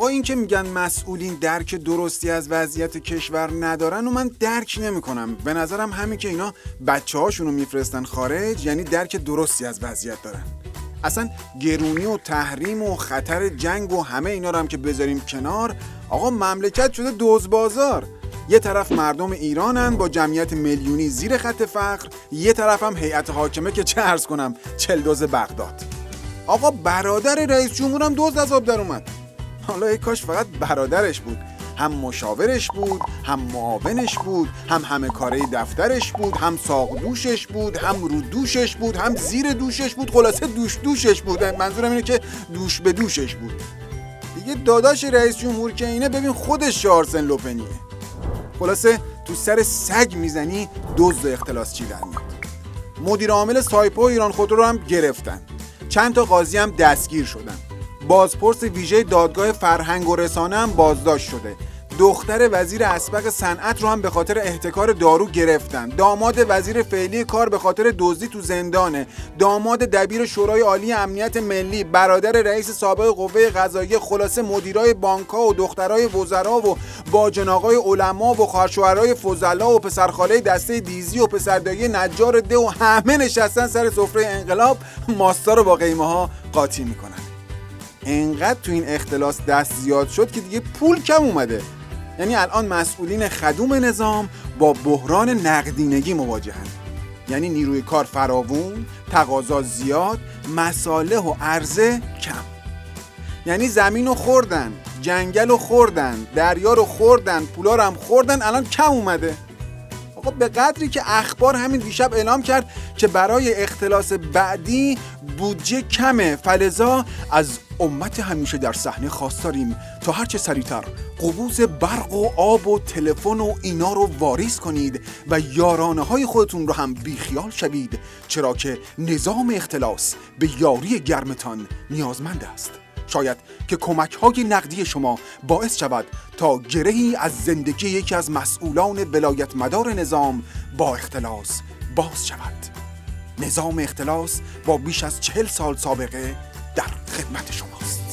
آقا این که میگن مسئولین درک درستی از وضعیت کشور ندارن و من درک نمیکنم. به نظرم همین که اینا بچه هاشونو میفرستن خارج یعنی درک درستی از وضعیت دارن. اصلا گرونی و تحریم و خطر جنگ و همه اینا رو هم که بذاریم کنار، آقا مملکت شده دوز بازار. یه طرف مردم ایرانن با جمعیت میلیونی زیر خط فقر، یه طرف هم هیئت حاکمه که چه عرض کنم چلدوز بغداد. آقا برادر رئیس جمهورم دزد از آب در اومد. حالا ای کاش فقط برادرش بود، هم مشاورش بود، هم معاونش بود، هم همه کاره دفترش بود، هم ساق دوشش بود، هم رو دوشش بود، هم زیر دوشش بود، خلاصه دوشش بود. منظورم اینه که دوش به دوشش بود. دیگه داداش رئیس جمهور که اینه ببین خودش آرسن لوپنیه. خلاصه تو سر سگ میزنی دزد و اختلاس چی در میاد. مدیر عامل سایپا و ایران خودرو رو هم گرفتن. چند تا قاضی هم دستگیر شدن. بازپرس ویژه دادگاه فرهنگ و رسانه هم بازداشت شده. دختر وزیر اسبق صنعت رو هم به خاطر احتکار دارو گرفتن. داماد وزیر فعلی کار به خاطر دزدی تو زندانه. داماد دبیر شورای عالی امنیت ملی، برادر رئیس سابق قوه قضاییه، خلاصه مدیرای بانک‌ها و دخترای وزرا و باجناقای علما و خواهرشوهرای فضلا و پسرخاله دسته دیزی و پسردایی نجار ده و همه نشستن سر سفره انقلاب ماستا رو با قیمه‌ها قاطی میکنن. انقدر تو این اختلاس دست زیاد شد که دیگه پول کم اومده. یعنی الان مسئولین خدوم نظام با بحران نقدینگی مواجهن. یعنی نیروی کار فراوون، تقاضا زیاد، مصالح و عرضه کم. یعنی زمین رو خوردن، جنگل رو خوردن، دریا رو خوردن، پولا رو هم خوردن، الان کم اومده. آقا به قدری که اخبار همین دیشب اعلام کرد که برای اختلاس بعدی بودجه کمه، فلذا از امت همیشه در صحنه خواستاریم تا هرچه سریعتر قبوز برق و آب و تلفن و اینا رو واریز کنید و یارانه های خودتون رو هم بیخیال شوید، چرا که نظام اختلاس به یاری گرمتان نیازمند است. شاید که کمک های نقدی شما باعث شود تا گرهی از زندگی یکی از مسئولان ولایت مدار نظام با اختلاس باز شود. نظام اختلاس با بیش از 40 سال سابقه در خدمت شماست.